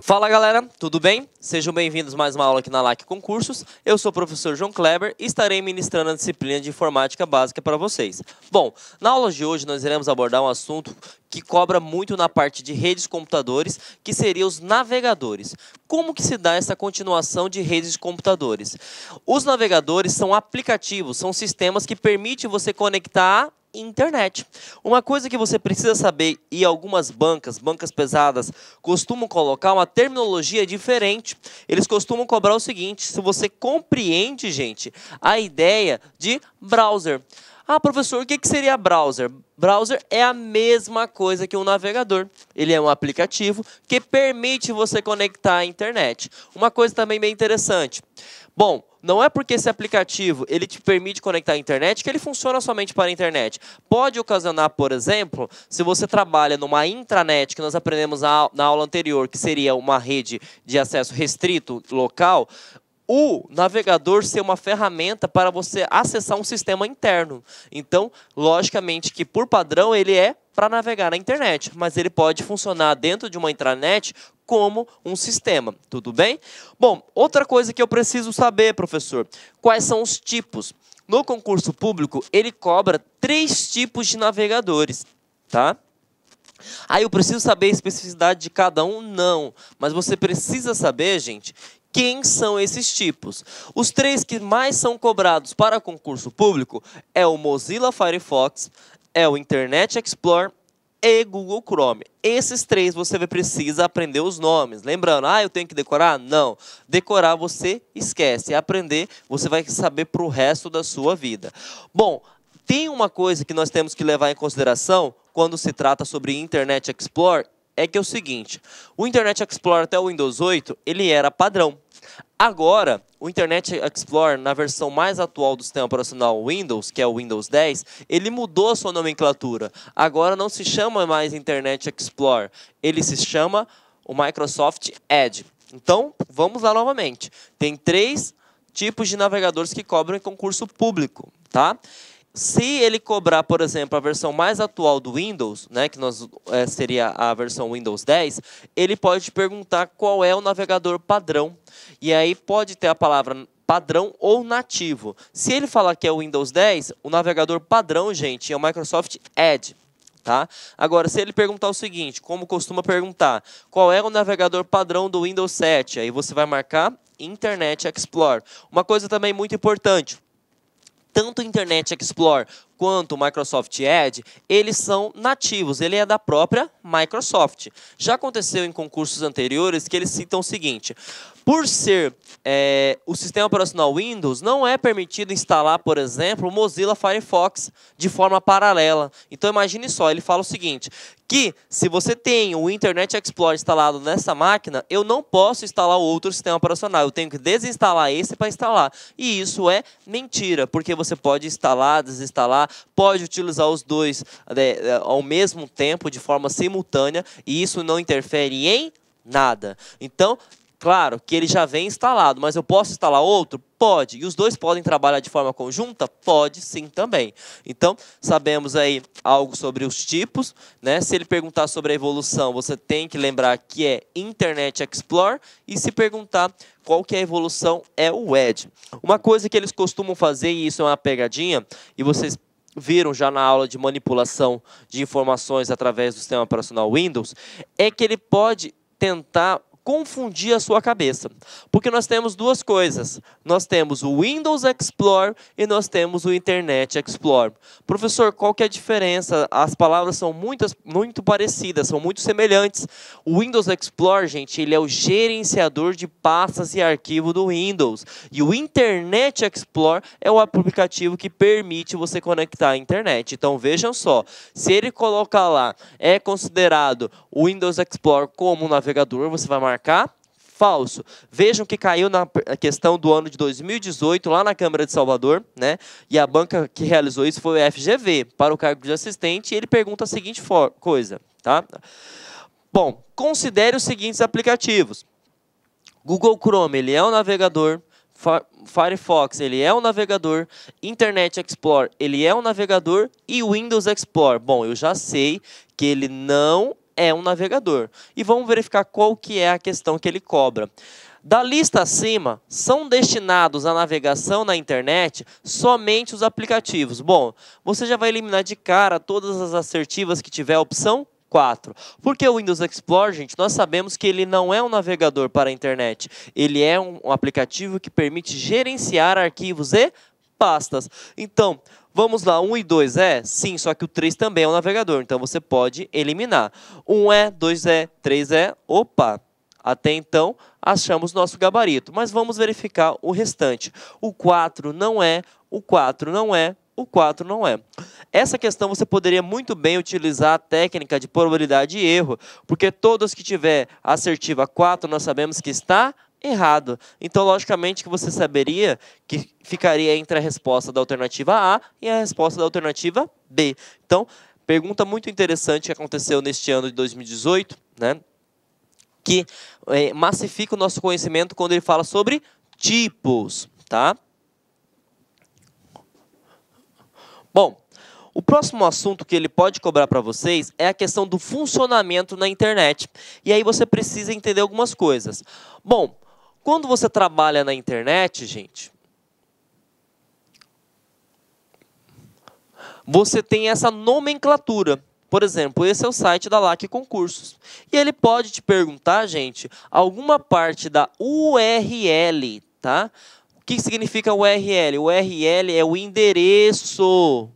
Fala galera, tudo bem? Sejam bem-vindos a mais uma aula aqui na LAC Concursos. Eu sou o professor João Kleber e estarei ministrando a disciplina de Informática Básica para vocês. Bom, na aula de hoje nós iremos abordar um assunto que cobra muito na parte de redes de computadores, que seriam os navegadores. Como que se dá essa continuação de redes de computadores? Os navegadores são aplicativos, são sistemas que permitem você conectar internet. Uma coisa que você precisa saber, e algumas bancas pesadas, costumam colocar uma terminologia diferente. Eles costumam cobrar o seguinte: se você compreende, gente, a ideia de browser. Ah, professor, o que seria browser? Browser é a mesma coisa que um navegador. Ele é um aplicativo que permite você conectar à internet. Uma coisa também bem interessante. Bom, não é porque esse aplicativo ele te permite conectar à internet que ele funciona somente para a internet. Pode ocasionar, por exemplo, se você trabalha numa intranet, que nós aprendemos na aula anterior, que seria uma rede de acesso restrito local, o navegador ser uma ferramenta para você acessar um sistema interno. Então, logicamente que por padrão ele é para navegar na internet, mas ele pode funcionar dentro de uma intranet como um sistema, tudo bem? Bom, outra coisa que eu preciso saber, professor, quais são os tipos? No concurso público, ele cobra 3 tipos de navegadores, tá? Aí eu preciso saber a especificidade de cada um? Não, mas você precisa saber, gente, quem são esses tipos. Os 3 que mais são cobrados para concurso público é o Mozilla Firefox, é o Internet Explorer e Google Chrome. Esses 3 você precisa aprender os nomes. Lembrando, eu tenho que decorar? Não. Decorar você esquece. Aprender você vai saber para o resto da sua vida. Bom, tem uma coisa que nós temos que levar em consideração quando se trata sobre Internet Explorer, é que é o seguinte: o Internet Explorer até o Windows 8, ele era padrão. Agora, o Internet Explorer, na versão mais atual do sistema operacional Windows, que é o Windows 10, ele mudou a sua nomenclatura. Agora não se chama mais Internet Explorer, ele se chama o Microsoft Edge. Então, vamos lá novamente. Tem 3 tipos de navegadores que cobram em concurso público, tá? Se ele cobrar, por exemplo, a versão mais atual do Windows, né, que seria a versão Windows 10, ele pode te perguntar qual é o navegador padrão. E aí pode ter a palavra padrão ou nativo. Se ele falar que é o Windows 10, o navegador padrão, gente, é o Microsoft Edge. Tá? Agora, se ele perguntar o seguinte, como costuma perguntar, qual é o navegador padrão do Windows 7? Aí você vai marcar Internet Explorer. Uma coisa também muito importante: tanto o Internet Explorer quanto o Microsoft Edge, eles são nativos, ele é da própria Microsoft. Já aconteceu em concursos anteriores que eles citam o seguinte: por ser o sistema operacional Windows, não é permitido instalar, por exemplo, o Mozilla Firefox de forma paralela. Então imagine só, ele fala o seguinte, que se você tem o Internet Explorer instalado nessa máquina, eu não posso instalar outro sistema operacional, eu tenho que desinstalar esse para instalar. E isso é mentira, porque você pode instalar, desinstalar, pode utilizar os dois ao mesmo tempo, de forma simultânea, e isso não interfere em nada. Então, claro que ele já vem instalado, mas eu posso instalar outro? Pode. E os dois podem trabalhar de forma conjunta? Pode sim também. Então, sabemos aí algo sobre os tipos, né? Se ele perguntar sobre a evolução, você tem que lembrar que é Internet Explorer, e se perguntar qual que é a evolução, é o Edge. Uma coisa que eles costumam fazer, e isso é uma pegadinha, e vocês viram já na aula de manipulação de informações através do sistema operacional Windows, é que ele pode tentar confundir a sua cabeça. Porque nós temos 2 coisas. Nós temos o Windows Explorer e nós temos o Internet Explorer. Professor, qual que é a diferença? As palavras são muito parecidas, são muito semelhantes. O Windows Explorer, gente, ele é o gerenciador de pastas e arquivo do Windows. E o Internet Explorer é o aplicativo que permite você conectar à internet. Então, vejam só, se ele colocar lá, é considerado o Windows Explorer como um navegador, você vai marcar falso. Vejam que caiu na questão do ano de 2018, lá na Câmara de Salvador, né? E a banca que realizou isso foi o FGV, para o cargo de assistente, e ele pergunta a seguinte coisa, tá? Bom, considere os seguintes aplicativos. Google Chrome, ele é um navegador. Firefox, ele é um navegador. Internet Explorer, ele é um navegador. E Windows Explorer, bom, eu já sei que ele não é um navegador. E vamos verificar qual que é a questão que ele cobra. Da lista acima, são destinados à navegação na internet somente os aplicativos. Bom, você já vai eliminar de cara todas as assertivas que tiver a opção 4. Porque o Windows Explorer, gente, nós sabemos que ele não é um navegador para a internet. Ele é um aplicativo que permite gerenciar arquivos e pastas. Então, vamos lá, 1 e 2 é? Sim, só que o 3 também é um navegador. Então, você pode eliminar. 1 é, 2 é, 3 é, opa! Até então, achamos nosso gabarito, mas vamos verificar o restante. O 4 não é, o 4 não é, o 4 não é. Essa questão você poderia muito bem utilizar a técnica de probabilidade e erro, porque todas que tiver assertiva 4, nós sabemos que está errado. Então, logicamente, que você saberia que ficaria entre a resposta da alternativa A e a resposta da alternativa B. Então, pergunta muito interessante que aconteceu neste ano de 2018, né? Que massifica o nosso conhecimento quando ele fala sobre tipos, tá? Bom, o próximo assunto que ele pode cobrar para vocês é a questão do funcionamento na internet. E aí você precisa entender algumas coisas. Bom, quando você trabalha na internet, gente, você tem essa nomenclatura. Por exemplo, esse é o site da LAC Concursos. E ele pode te perguntar, gente, alguma parte da URL, tá? O que significa URL? O URL é o endereço.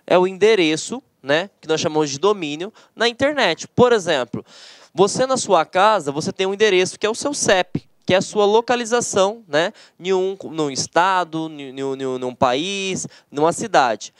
É o endereço, né, que nós chamamos de domínio, na internet. Por exemplo, você na sua casa, você tem um endereço que é o seu CEP, que é a sua localização, né, num estado, num país, numa cidade.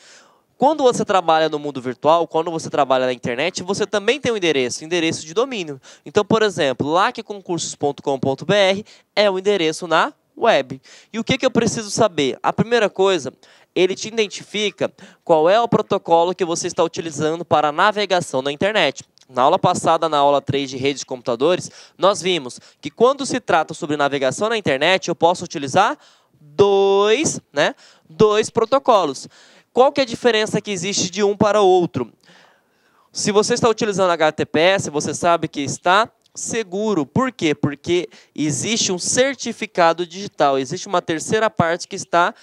Quando você trabalha no mundo virtual, quando você trabalha na internet, você também tem um endereço de domínio. Então, por exemplo, lacconcursos.com.br é o endereço na web. E o que eu preciso saber? A primeira coisa, ele te identifica qual é o protocolo que você está utilizando para a navegação na internet. Na aula passada, na aula 3 de redes de computadores, nós vimos que quando se trata sobre navegação na internet, eu posso utilizar dois protocolos. Qual que é a diferença que existe de um para o outro? Se você está utilizando HTTPS, você sabe que está seguro. Por quê? Porque existe um certificado digital, existe uma terceira parte que está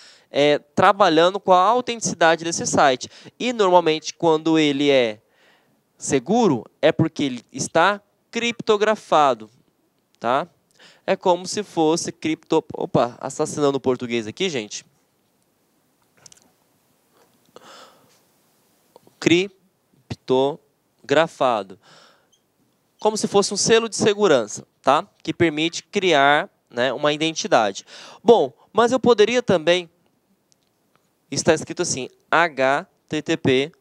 trabalhando com a autenticidade desse site. E, normalmente, quando ele é seguro, é porque ele está criptografado. Tá? É como se fosse Opa, assassinando o português aqui, gente. Criptografado. Como se fosse um selo de segurança, tá? Que permite criar, né, uma identidade. Bom, mas eu poderia também... Está escrito assim, http://.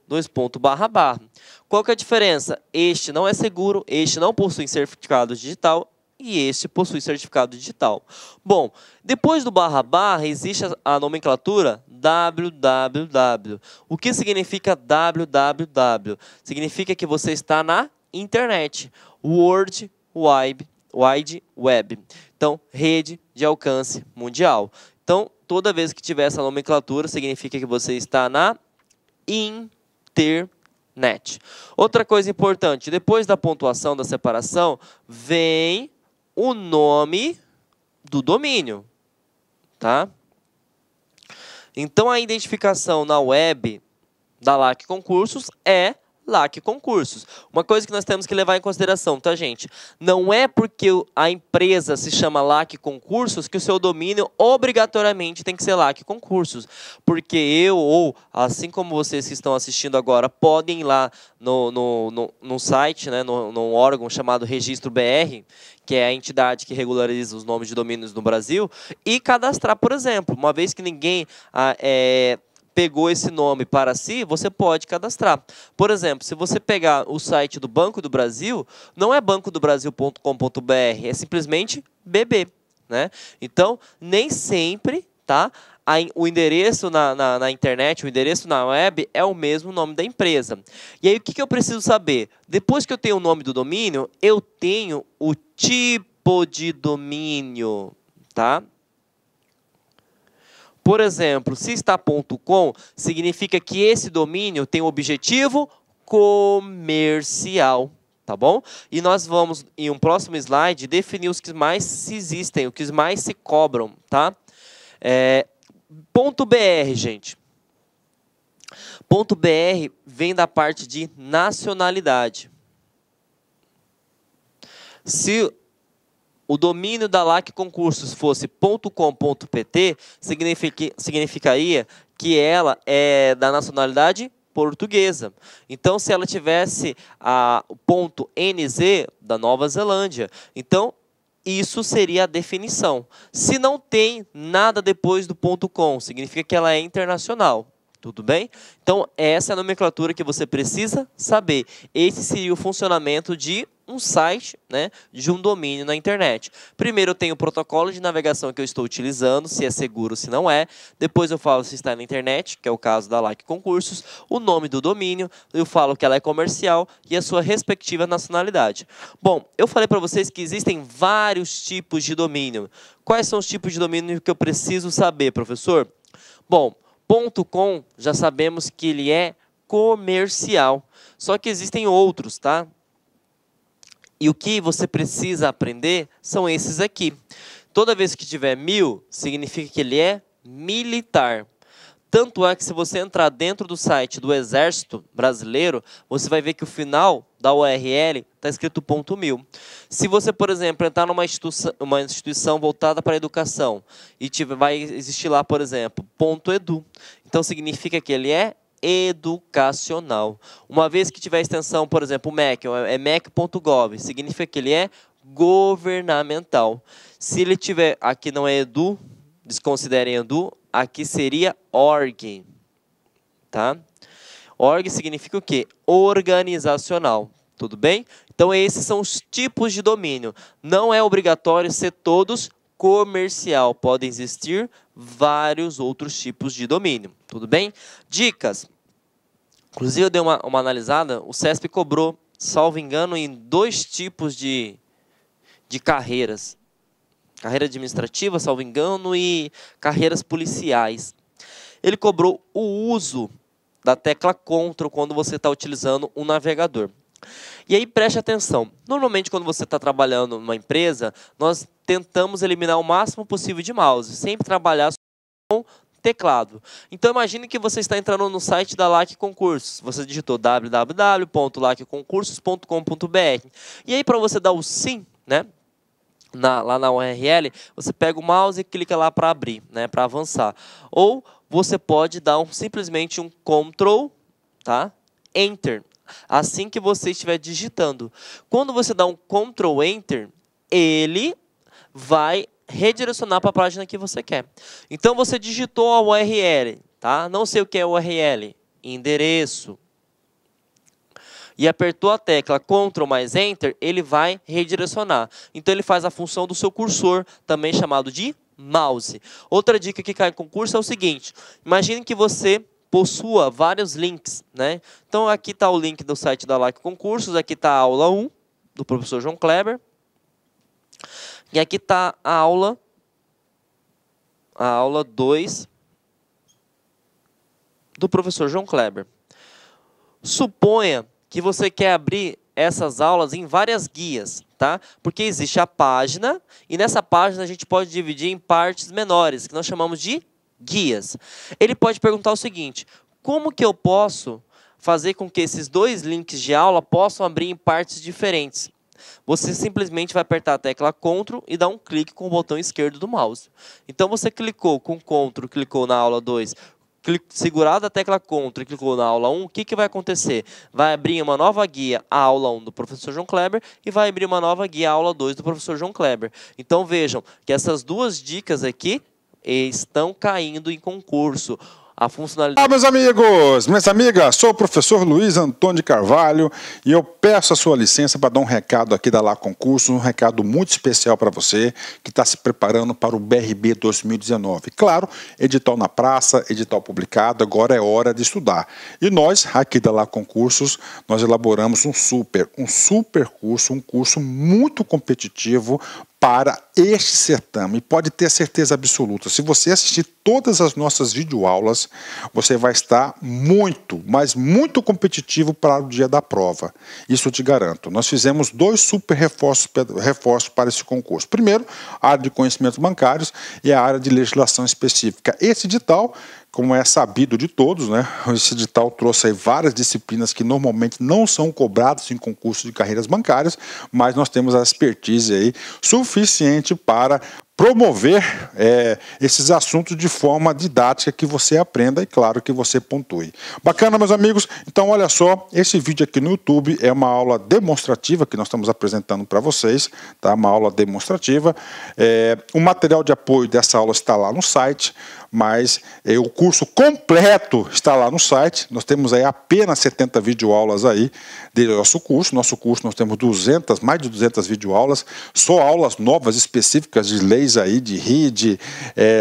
Qual que é a diferença? Este não é seguro, este não possui certificado digital e este possui certificado digital. Bom, depois do // existe a nomenclatura www. O que significa www? Significa que você está na internet. World Wide Web. Então, rede de alcance mundial. Então, toda vez que tiver essa nomenclatura, significa que você está na internet. Outra coisa importante, depois da pontuação da separação, vem o nome do domínio, tá? Então, a identificação na web da LAC Concursos é LAC Concursos. Uma coisa que nós temos que levar em consideração, tá, gente? Não é porque a empresa se chama LAC Concursos que o seu domínio obrigatoriamente tem que ser LAC Concursos. Porque eu, ou assim como vocês que estão assistindo agora, podem ir lá no site, né, num órgão chamado Registro BR, que é a entidade que regulariza os nomes de domínios no Brasil, e cadastrar, por exemplo. Uma vez que ninguém pegou esse nome para si, você pode cadastrar. Por exemplo, se você pegar o site do Banco do Brasil, não é bancodobrasil.com.br, é simplesmente BB. Né? Então, nem sempre, tá, o endereço na internet, o endereço na web é o mesmo nome da empresa. E aí, o que eu preciso saber? Depois que eu tenho o nome do domínio, eu tenho o tipo de domínio. Tá? Por exemplo, se está .com, significa que esse domínio tem o objetivo comercial, tá bom? E nós vamos, em um próximo slide, definir os que mais se existem, os que mais se cobram, tá? Ponto .br, gente. Ponto .br vem da parte de nacionalidade. Se o domínio da LAC Concursos fosse .com.pt, significaria que ela é da nacionalidade portuguesa. Então, se ela tivesse o ponto .nz, da Nova Zelândia, então isso seria a definição. Se não tem nada depois do .com, significa que ela é internacional. Tudo bem? Então, essa é a nomenclatura que você precisa saber. Esse seria o funcionamento de um site, né, de um domínio na internet. Primeiro eu tenho o protocolo de navegação que eu estou utilizando, se é seguro, se não é. Depois eu falo se está na internet, que é o caso da LAC Concursos, o nome do domínio, eu falo que ela é comercial e a sua respectiva nacionalidade. Bom, eu falei para vocês que existem vários tipos de domínio. Quais são os tipos de domínio que eu preciso saber, professor? Bom, .com, já sabemos que ele é comercial. Só que existem outros, tá? E o que você precisa aprender são esses aqui. Toda vez que tiver 1000, significa que ele é militar. Tanto é que se você entrar dentro do site do Exército Brasileiro, você vai ver que o final da URL está escrito .1000. Se você, por exemplo, entrar numa instituição voltada para a educação e vai existir lá, por exemplo, .edu, então significa que ele é educacional. Uma vez que tiver extensão, por exemplo, o MEC, é mec.gov, significa que ele é governamental. Se ele tiver, aqui não é edu, desconsiderem edu, aqui seria org, tá? Org significa o quê? Organizacional, tudo bem? Então esses são os tipos de domínio. Não é obrigatório ser todos comercial, podem existir vários outros tipos de domínio, tudo bem? Dicas. Inclusive eu dei uma analisada, o CESP cobrou, salvo engano, em 2 tipos de carreiras. Carreira administrativa, salvo engano, e carreiras policiais. Ele cobrou o uso da tecla Ctrl quando você está utilizando um navegador. E aí preste atenção, normalmente quando você está trabalhando numa empresa, nós tentamos eliminar o máximo possível de mouse, sempre trabalhar com teclado. Então imagine que você está entrando no site da LAC Concursos, você digitou www.lacconcursos.com.br e aí para você dar o sim, né? Lá na URL, você pega o mouse e clica lá para abrir, né, para avançar. Ou você pode dar simplesmente um Ctrl, tá? Enter, assim que você estiver digitando. Quando você dá um Ctrl Enter, ele vai redirecionar para a página que você quer. Então você digitou a URL, tá? Não sei o que é URL, endereço. E apertou a tecla Ctrl mais Enter, ele vai redirecionar. Então ele faz a função do seu cursor, também chamado de mouse. Outra dica que cai em concurso é o seguinte, imagine que você possua vários links, né? Então aqui está o link do site da LAC Concursos, aqui está a aula 1, do professor João Kleber, e aqui está a aula 2, do professor João Kleber. Suponha que você quer abrir essas aulas em várias guias, tá? Porque existe a página, e nessa página a gente pode dividir em partes menores, que nós chamamos de guias. Ele pode perguntar o seguinte, como que eu posso fazer com que esses 2 links de aula possam abrir em partes diferentes? Você simplesmente vai apertar a tecla Ctrl e dar um clique com o botão esquerdo do mouse. Então você clicou com Ctrl, clicou na aula 2, segurado a tecla Ctrl e clicou na aula 1, o que vai acontecer? Vai abrir uma nova guia, a aula 1 do professor João Kleber, e vai abrir uma nova guia, a aula 2 do professor João Kleber. Então vejam que essas 2 dicas aqui estão caindo em concurso. A funcionalidade... Olá, meus amigos, minhas amigas, sou o professor Luiz Antônio de Carvalho e eu peço a sua licença para dar um recado aqui da LAC Concursos, um recado muito especial para você que está se preparando para o BRB 2019. Claro, edital na praça, edital publicado, agora é hora de estudar. E nós, aqui da LAC Concursos, nós elaboramos um super curso, um curso muito competitivo para este certame. Pode ter certeza absoluta, se você assistir todas as nossas videoaulas, você vai estar muito, mas muito competitivo para o dia da prova. Isso eu te garanto. Nós fizemos 2 super reforços para esse concurso. Primeiro, a área de conhecimentos bancários e a área de legislação específica. Esse edital, como é sabido de todos, né? Esse edital trouxe aí várias disciplinas que normalmente não são cobradas em concursos de carreiras bancárias, mas nós temos a expertise aí suficiente para promover esses assuntos de forma didática, que você aprenda e, claro, que você pontue. Bacana, meus amigos? Então, olha só, esse vídeo aqui no YouTube é uma aula demonstrativa que nós estamos apresentando para vocês, tá? Uma aula demonstrativa. O material de apoio dessa aula está lá no site, mas o curso completo está lá no site. Nós temos aí apenas 70 videoaulas aí do nosso curso. Nosso curso nós temos mais de 200 videoaulas, só aulas novas específicas de leis aí, de RID,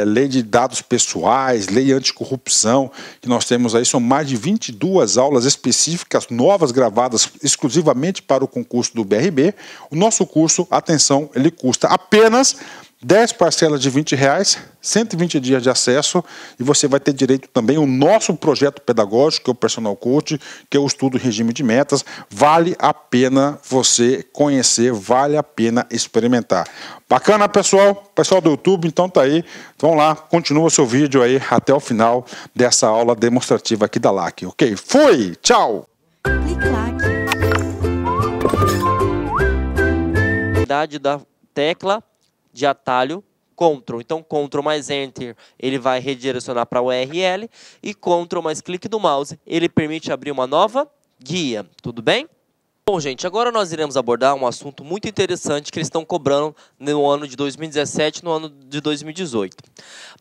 lei de dados pessoais, lei anticorrupção, que nós temos aí, são mais de 22 aulas específicas, novas, gravadas exclusivamente para o concurso do BRB. O nosso curso, atenção, ele custa apenas 10 parcelas de R$20, 120 dias de acesso, e você vai ter direito também ao nosso projeto pedagógico, que é o Personal Coach, que é o estudo regime de metas. Vale a pena você conhecer, vale a pena experimentar. Bacana, pessoal? Pessoal do YouTube, então tá aí. Vamos lá, continua o seu vídeo aí até o final dessa aula demonstrativa aqui da LAC, ok? Fui! Tchau! Da tecla de atalho Ctrl. Então, Ctrl mais Enter, ele vai redirecionar para o URL, e Ctrl mais clique do mouse, ele permite abrir uma nova guia. Tudo bem? Bom, gente, agora nós iremos abordar um assunto muito interessante que eles estão cobrando no ano de 2017 e no ano de 2018.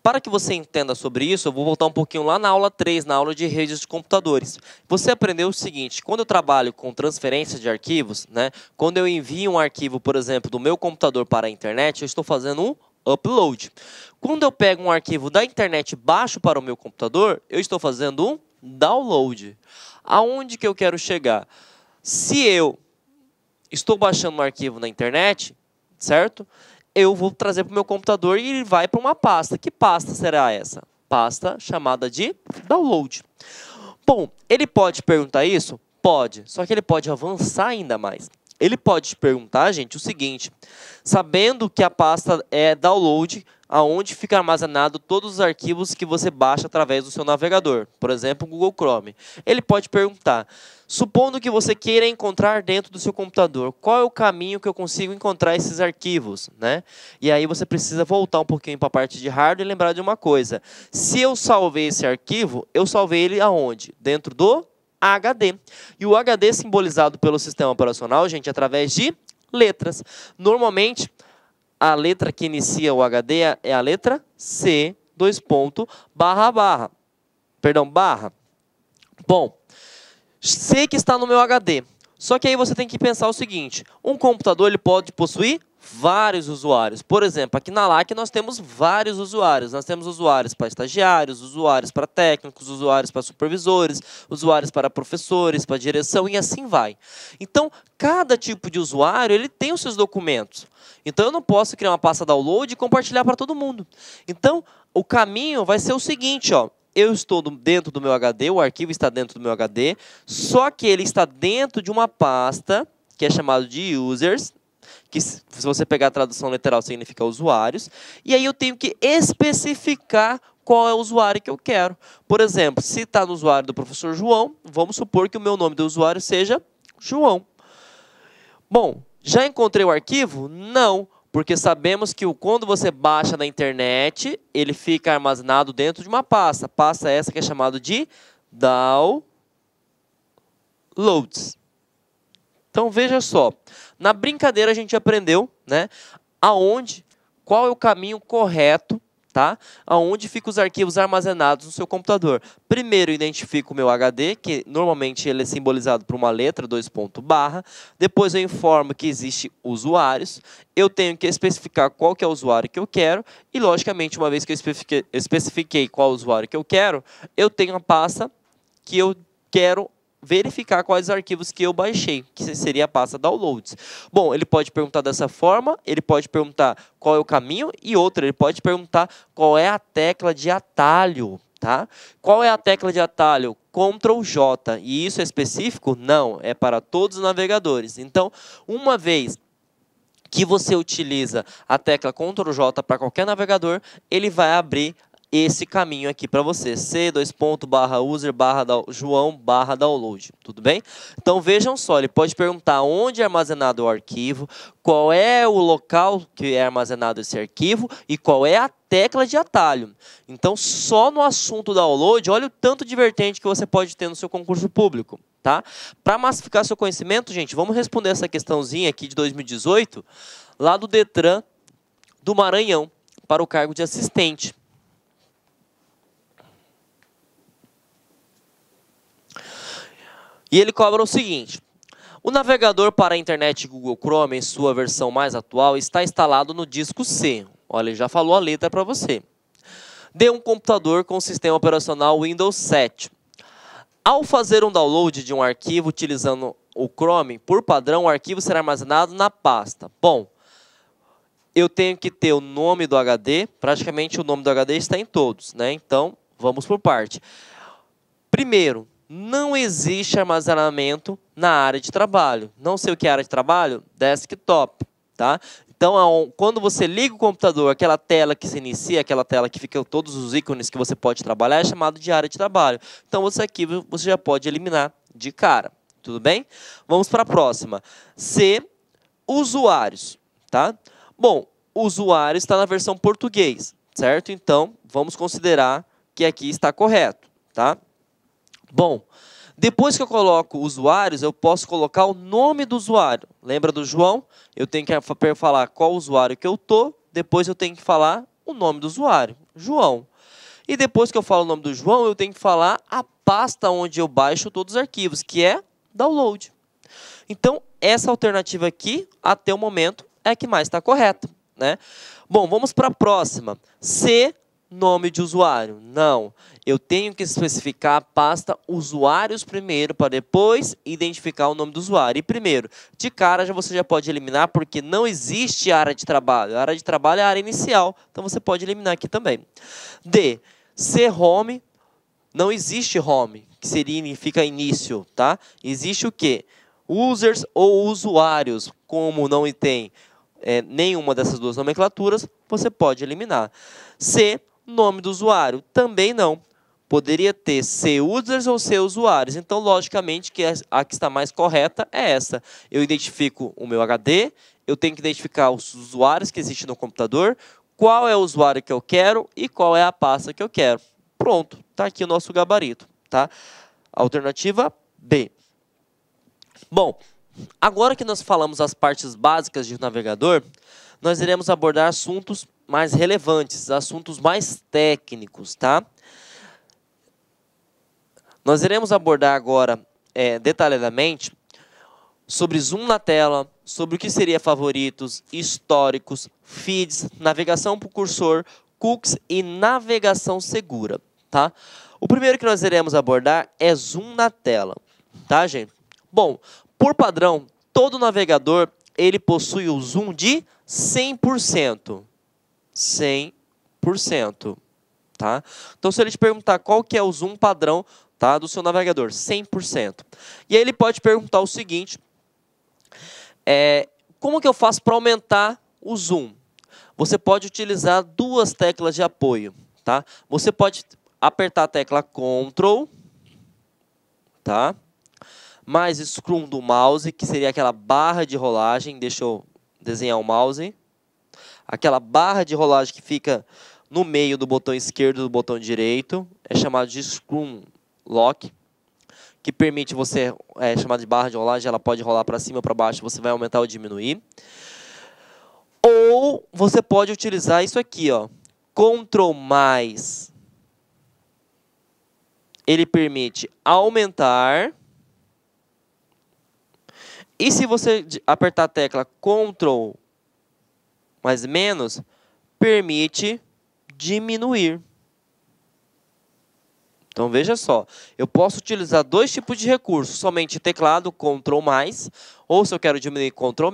Para que você entenda sobre isso, eu vou voltar um pouquinho lá na aula 3, na aula de redes de computadores. Você aprendeu o seguinte: quando eu trabalho com transferência de arquivos, né, quando eu envio um arquivo, por exemplo, do meu computador para a internet, eu estou fazendo um upload. Quando eu pego um arquivo da internet e baixo para o meu computador, eu estou fazendo um download. Aonde que eu quero chegar? Se eu estou baixando um arquivo na internet, certo? Eu vou trazer para o meu computador e ele vai para uma pasta. Que pasta será essa? Pasta chamada de download. Bom, ele pode perguntar isso? Pode, só que ele pode avançar ainda mais. Ele pode te perguntar, gente, o seguinte: sabendo que a pasta é download, aonde fica armazenado todos os arquivos que você baixa através do seu navegador, por exemplo, o Google Chrome. Ele pode perguntar: supondo que você queira encontrar dentro do seu computador, qual é o caminho que eu consigo encontrar esses arquivos, né? E aí você precisa voltar um pouquinho para a parte de hardware e lembrar de uma coisa: se eu salvei esse arquivo, eu salvei ele aonde? Dentro do HD. E o HD é simbolizado pelo sistema operacional, gente, através de letras. Normalmente, a letra que inicia o HD é a letra C, barra. Bom, sei que está no meu HD. Só que aí você tem que pensar o seguinte: um computador ele pode possuir vários usuários. Por exemplo, aqui na LAC nós temos vários usuários. Nós temos usuários para estagiários, usuários para técnicos, usuários para supervisores, usuários para professores, para direção, e assim vai. Então, cada tipo de usuário ele tem os seus documentos. Então, eu não posso criar uma pasta download e compartilhar para todo mundo. Então, o caminho vai ser o seguinte, ó. Eu estou dentro do meu HD, o arquivo está dentro do meu HD, só que ele está dentro de uma pasta que é chamada de users, que se você pegar a tradução literal significa usuários, e aí eu tenho que especificar qual é o usuário que eu quero. Por exemplo, se está no usuário do professor João, vamos supor que o meu nome do usuário seja João. Bom, já encontrei o arquivo? Não, porque sabemos que quando você baixa na internet, ele fica armazenado dentro de uma pasta. Pasta essa que é chamada de downloads. Então, veja só. Na brincadeira, a gente aprendeu, né, qual é o caminho correto, tá? Aonde ficam os arquivos armazenados no seu computador. Primeiro, identifico o meu HD, que normalmente ele é simbolizado por uma letra, barra. Depois, eu informo que existe usuários. Eu tenho que especificar qual que é o usuário que eu quero. E, logicamente, uma vez que eu especifiquei qual usuário que eu quero, eu tenho a pasta que eu quero verificar quais arquivos que eu baixei, que seria a pasta downloads. Bom, ele pode perguntar dessa forma, ele pode perguntar qual é o caminho e outra, ele pode perguntar qual é a tecla de atalho, tá? Qual é a tecla de atalho? Ctrl J. E isso é específico? Não, é para todos os navegadores. Então, uma vez que você utiliza a tecla Ctrl J para qualquer navegador, ele vai abrir esse caminho aqui para você, c:/user/joão/download, tudo bem? Então vejam só, ele pode perguntar onde é armazenado o arquivo, qual é o local que é armazenado esse arquivo e qual é a tecla de atalho. Então só no assunto download, olha o tanto de vertente que você pode ter no seu concurso público, tá? Para massificar seu conhecimento, gente, vamos responder essa questãozinha aqui de 2018, lá do Detran do Maranhão, para o cargo de assistente. E ele cobra o seguinte: o navegador para a internet Google Chrome, em sua versão mais atual, está instalado no disco C. Olha, ele já falou a letra para você. De um computador com sistema operacional Windows 7. Ao fazer um download de um arquivo utilizando o Chrome, por padrão, o arquivo será armazenado na pasta. Bom, eu tenho que ter o nome do HD, praticamente o nome do HD está em todos, né? Então, vamos por parte. Primeiro, não existe armazenamento na área de trabalho. Não sei o que é área de trabalho? Desktop, tá? Então, quando você liga o computador, aquela tela que se inicia, aquela tela que fica todos os ícones que você pode trabalhar, é chamado de área de trabalho. Então, aqui você já pode eliminar de cara, tudo bem? Vamos para a próxima. C, usuários, tá? Bom, usuário está na versão português, certo? Então, vamos considerar que aqui está correto, tá? Bom, depois que eu coloco usuários, eu posso colocar o nome do usuário. Lembra do João? Eu tenho que falar qual usuário que eu estou, depois eu tenho que falar o nome do usuário, João. E depois que eu falo o nome do João, eu tenho que falar a pasta onde eu baixo todos os arquivos, que é download. Então, essa alternativa aqui, até o momento, é a que mais está correta, né? Bom, vamos para a próxima. C, nome de usuário. Não, eu tenho que especificar a pasta usuários primeiro, para depois identificar o nome do usuário. E primeiro, de cara você já pode eliminar, porque não existe área de trabalho. A área de trabalho é a área inicial, então você pode eliminar aqui também. D, C, home, não existe home, que significa início, tá? Existe o quê? Users ou usuários, como não tem nenhuma dessas duas nomenclaturas, você pode eliminar. C, nome do usuário, também não. Poderia ter C users ou C usuários. Então, logicamente, que a que está mais correta é essa. Eu identifico o meu HD, eu tenho que identificar os usuários que existem no computador, qual é o usuário que eu quero e qual é a pasta que eu quero. Pronto, está aqui o nosso gabarito, tá? Alternativa B. Bom, agora que nós falamos as partes básicas de um navegador, nós iremos abordar assuntos mais relevantes, assuntos mais técnicos, tá? Nós iremos abordar agora, detalhadamente, sobre zoom na tela, sobre o que seria favoritos, históricos, feeds, navegação por cursor, cookies e navegação segura, tá? O primeiro que nós iremos abordar é zoom na tela, tá, gente? Bom, por padrão, todo navegador ele possui o zoom de 100%. 100%, tá? Então, se ele te perguntar qual que é o zoom padrão, tá, do seu navegador, 100%. E aí ele pode perguntar o seguinte, como que eu faço para aumentar o zoom? Você pode utilizar duas teclas de apoio, tá? Você pode apertar a tecla Ctrl, tá? Mais scroll do mouse, que seria aquela barra de rolagem. Deixa eu desenhar o mouse. Aquela barra de rolagem que fica no meio do botão esquerdo e do botão direito. É chamado de scroll lock, que permite você, chamado de barra de rolagem, ela pode rolar para cima ou para baixo, você vai aumentar ou diminuir. Ou você pode utilizar isso aqui, ó, Ctrl mais. Ele permite aumentar. E se você apertar a tecla Ctrl mais menos, permite diminuir. Então, veja só, eu posso utilizar dois tipos de recursos, somente teclado, Ctrl+, ou se eu quero diminuir, Ctrl-,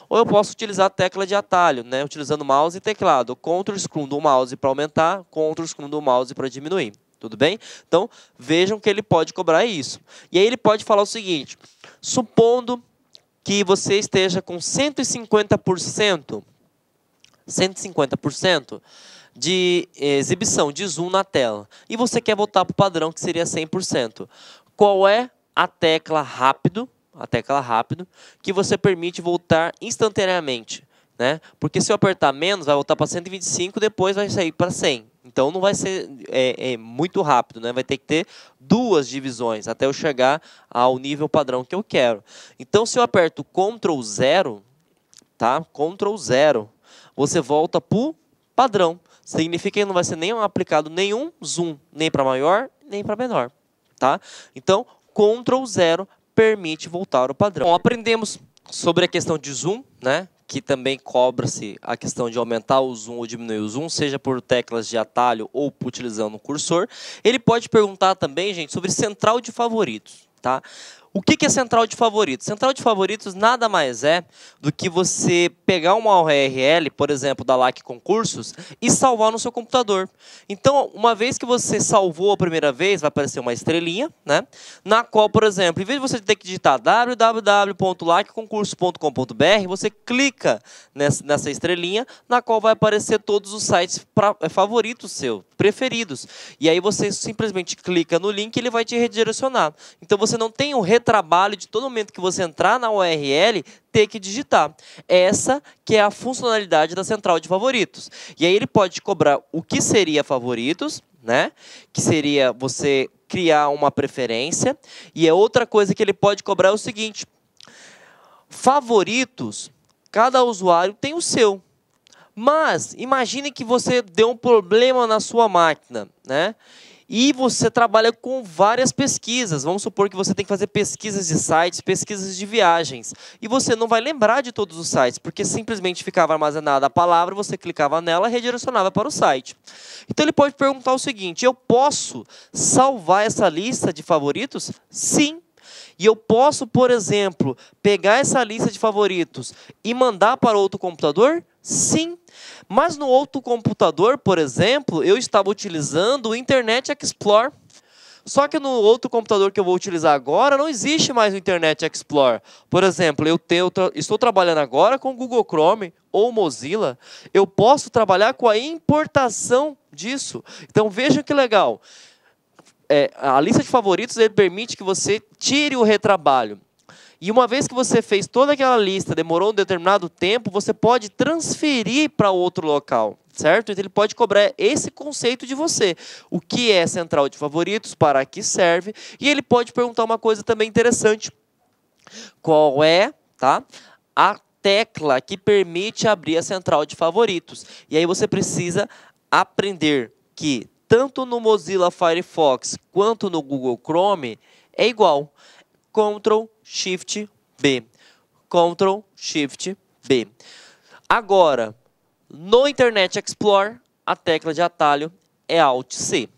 ou eu posso utilizar a tecla de atalho, né, utilizando mouse e teclado, Ctrl scroll do mouse para aumentar, Ctrl scroll do mouse para diminuir. Tudo bem? Então, vejam que ele pode cobrar isso. E aí ele pode falar o seguinte, supondo que você esteja com 150% de exibição de zoom na tela, e você quer voltar para o padrão, que seria 100%. Qual é a tecla rápido, que você permite voltar instantaneamente, né? Porque se eu apertar menos, vai voltar para 125, depois vai sair para 100. Então, não vai ser muito rápido, né? Vai ter que ter duas divisões até eu chegar ao nível padrão que eu quero. Então, se eu aperto Ctrl 0, tá? Ctrl 0, você volta para o padrão. Significa que não vai ser aplicado nenhum zoom, nem para maior, nem para menor. Tá? Então, Ctrl 0 permite voltar ao padrão. Bom, aprendemos sobre a questão de zoom, né? Que também cobra-se a questão de aumentar o zoom ou diminuir o zoom, seja por teclas de atalho ou utilizando o cursor. Ele pode perguntar também, gente, sobre central de favoritos. Tá? O que é central de favoritos? Central de favoritos nada mais é do que você pegar uma URL, por exemplo, da LAC Concursos, e salvar no seu computador. Então, uma vez que você salvou a primeira vez, vai aparecer uma estrelinha, né? Na qual, por exemplo, em vez de você ter que digitar www.lacconcursos.com.br, você clica nessa estrelinha, na qual vai aparecer todos os sites favoritos seus, preferidos. E aí você simplesmente clica no link e ele vai te redirecionar. Então, você não tem um trabalho de todo momento que você entrar na URL, ter que digitar. Essa que é a funcionalidade da central de favoritos. E aí ele pode cobrar o que seria favoritos, né? Que seria você criar uma preferência. E é outra coisa que ele pode cobrar é o seguinte, favoritos, cada usuário tem o seu. Mas imagine que você deu um problema na sua máquina, né? E você trabalha com várias pesquisas. Vamos supor que você tem que fazer pesquisas de sites, pesquisas de viagens. E você não vai lembrar de todos os sites, porque simplesmente ficava armazenada a palavra, você clicava nela e redirecionava para o site. Então ele pode perguntar o seguinte, eu posso salvar essa lista de favoritos? Sim. E eu posso, por exemplo, pegar essa lista de favoritos e mandar para outro computador? Sim. Mas no outro computador, por exemplo, eu estava utilizando o Internet Explorer. Só que no outro computador que eu vou utilizar agora, não existe mais o Internet Explorer. Por exemplo, estou trabalhando agora com o Google Chrome ou Mozilla. Eu posso trabalhar com a importação disso. Então, vejam que legal. A lista de favoritos ele permite que você tire o retrabalho. E uma vez que você fez toda aquela lista, demorou um determinado tempo, você pode transferir para outro local, certo? Então ele pode cobrar esse conceito de você. O que é central de favoritos, para que serve, e ele pode perguntar uma coisa também interessante. Qual é, tá, a tecla que permite abrir a central de favoritos? E aí você precisa aprender que tanto no Mozilla Firefox quanto no Google Chrome é igual. Ctrl Shift B. Ctrl Shift B. Agora, no Internet Explorer, a tecla de atalho é Alt C.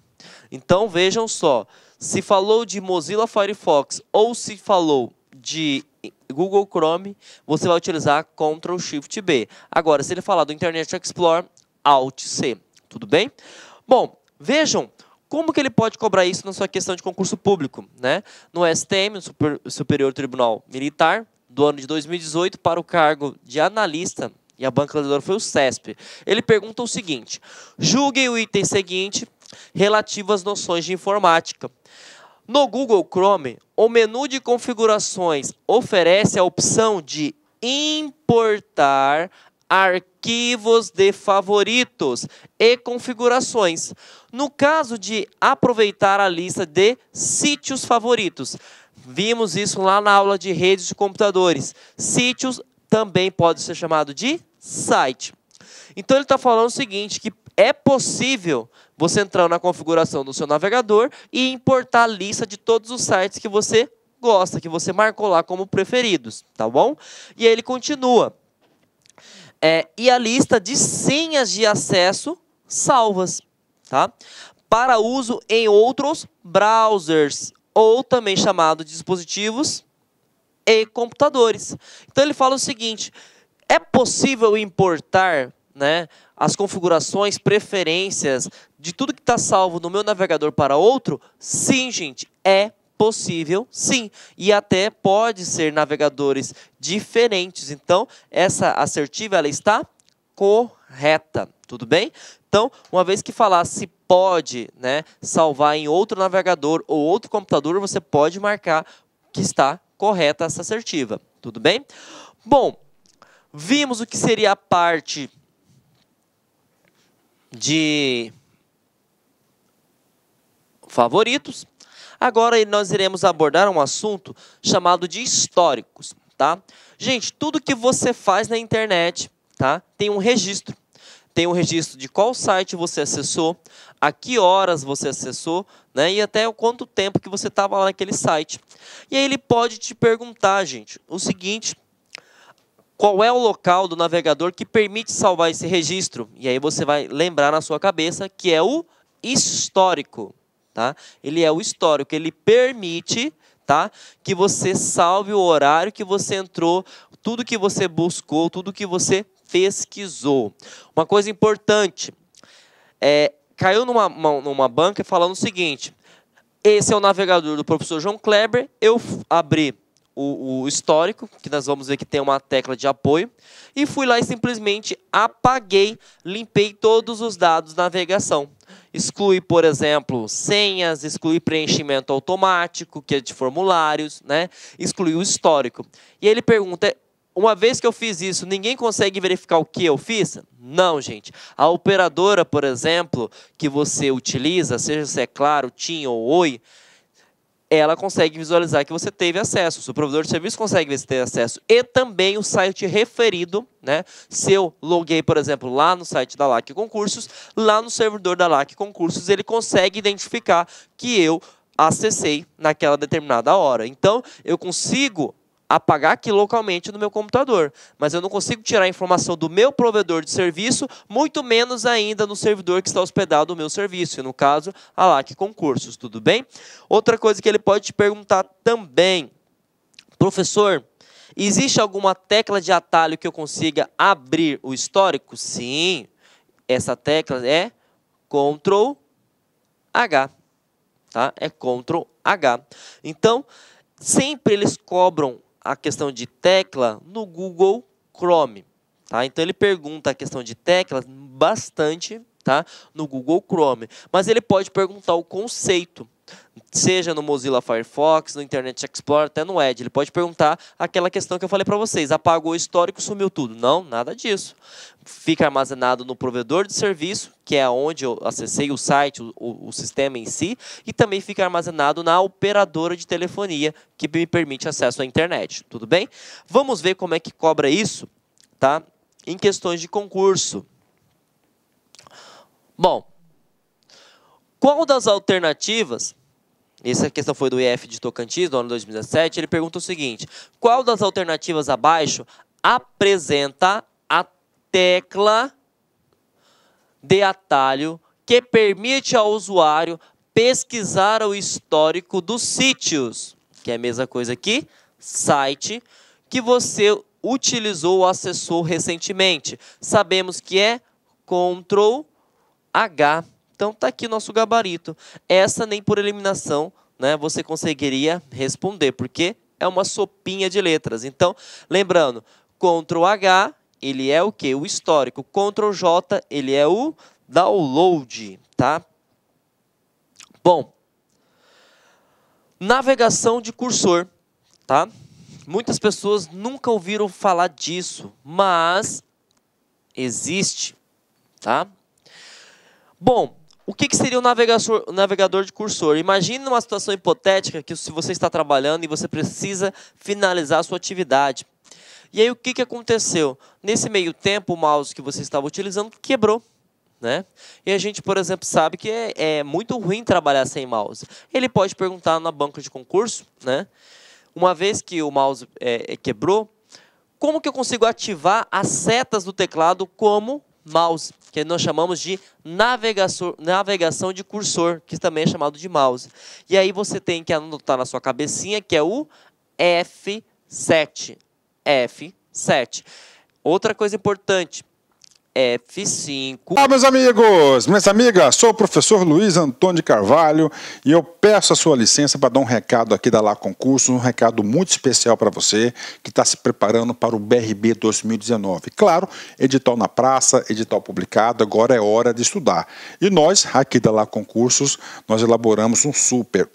Então, vejam só, se falou de Mozilla Firefox ou se falou de Google Chrome, você vai utilizar Ctrl Shift B. Agora, se ele falar do Internet Explorer, Alt C. Tudo bem? Bom, vejam como que ele pode cobrar isso na sua questão de concurso público, né? No STM, no Superior Tribunal Militar, do ano de 2018, para o cargo de analista, e a banca legisladora foi o CESP. Ele pergunta o seguinte, julgue o item seguinte relativo às noções de informática. No Google Chrome, o menu de configurações oferece a opção de importar arquivos de favoritos e configurações. No caso de aproveitar a lista de sítios favoritos, vimos isso lá na aula de redes de computadores. Sítios também pode ser chamado de site. Então ele está falando o seguinte, que é possível você entrar na configuração do seu navegador e importar a lista de todos os sites que você gosta, que você marcou lá como preferidos, tá bom? E aí ele continua. E a lista de senhas de acesso salvas, tá? para uso em outros browsers, ou também chamado de dispositivos e computadores. Então ele fala o seguinte, é possível importar, né, as configurações, preferências de tudo que está salvo no meu navegador para outro? Sim, gente, é possível, sim. E até pode ser navegadores diferentes. Então, essa assertiva ela está correta, tudo bem? Então, uma vez que falar se pode, né, salvar em outro navegador ou outro computador, você pode marcar que está correta essa assertiva, tudo bem? Bom, vimos o que seria a parte de favoritos. Agora nós iremos abordar um assunto chamado de históricos, tá? Gente, tudo que você faz na internet, tá, tem um registro. Tem um registro de qual site você acessou, a que horas você acessou, né, e até quanto tempo que você estava lá naquele site. E aí ele pode te perguntar, gente, o seguinte: qual é o local do navegador que permite salvar esse registro? E aí você vai lembrar na sua cabeça que é o histórico. Tá? Ele é o histórico, ele permite, tá, que você salve o horário que você entrou, tudo que você buscou, tudo que você pesquisou. Uma coisa importante, caiu numa banca falando o seguinte: esse é o navegador do professor João Kleber, eu abri o histórico, que nós vamos ver que tem uma tecla de apoio, e fui lá e simplesmente apaguei, limpei todos os dados da navegação. Exclui, por exemplo, senhas, exclui preenchimento automático, que é de formulários, né? Exclui o histórico. E ele pergunta, uma vez que eu fiz isso, ninguém consegue verificar o que eu fiz? Não, gente. A operadora, por exemplo, que você utiliza, seja se é Claro, TIM ou Oi, ela consegue visualizar que você teve acesso. O seu provedor de serviço consegue ver se teve acesso. E também o site referido, né? Se eu loguei, por exemplo, lá no site da LAC Concursos, lá no servidor da LAC Concursos, ele consegue identificar que eu acessei naquela determinada hora. Então, eu consigo apagar aqui localmente no meu computador, mas eu não consigo tirar a informação do meu provedor de serviço, muito menos ainda no servidor que está hospedado no meu serviço, no caso, a LAC Concursos, tudo bem? Outra coisa que ele pode te perguntar também: professor, existe alguma tecla de atalho que eu consiga abrir o histórico? Sim, essa tecla é Ctrl H, tá? É Ctrl H. Então, sempre eles cobram a questão de tecla no Google Chrome, tá? Então ele pergunta a questão de teclas bastante, tá, no Google Chrome, mas ele pode perguntar o conceito, seja no Mozilla Firefox, no Internet Explorer, até no Edge. Ele pode perguntar aquela questão que eu falei para vocês: apagou o histórico, sumiu tudo? Não, nada disso. Fica armazenado no provedor de serviço, que é onde eu acessei o site, o sistema em si, e também fica armazenado na operadora de telefonia, que me permite acesso à internet. Tudo bem? Vamos ver como é que cobra isso, tá? Em questões de concurso. Bom, qual das alternativas... Essa questão foi do IF de Tocantins, no ano 2017. Ele pergunta o seguinte: qual das alternativas abaixo apresenta a tecla de atalho que permite ao usuário pesquisar o histórico dos sítios? Que é a mesma coisa aqui, site, que você utilizou ou acessou recentemente. Sabemos que é Ctrl H. Então, está aqui nosso gabarito. Essa nem por eliminação, né, você conseguiria responder, porque é uma sopinha de letras. Então, lembrando, Ctrl H, ele é o quê? O histórico. Ctrl J, ele é o download, tá? Bom, navegação de cursor, tá? Muitas pessoas nunca ouviram falar disso, mas existe, tá? Bom, o que seria o navegador de cursor? Imagine uma situação hipotética que se você está trabalhando e você precisa finalizar a sua atividade. E aí o que aconteceu? Nesse meio tempo, o mouse que você estava utilizando quebrou, né? E a gente, por exemplo, sabe que é muito ruim trabalhar sem mouse. Ele pode perguntar na banca de concurso, né? Uma vez que o mouse quebrou, como que eu consigo ativar as setas do teclado como mouse, que nós chamamos de navegação de cursor, que também é chamado de mouse. E aí você tem que anotar na sua cabecinha que é o F7. F7. Outra coisa importante, F5. Olá, meus amigos, minhas amigas, sou o professor Luiz Antônio de Carvalho e eu peço a sua licença para dar um recado aqui da Lá Concurso, um recado muito especial para você que está se preparando para o BRB 2019. Claro, edital na praça, edital publicado, agora é hora de estudar. E nós, aqui da Lá Concursos, nós elaboramos um super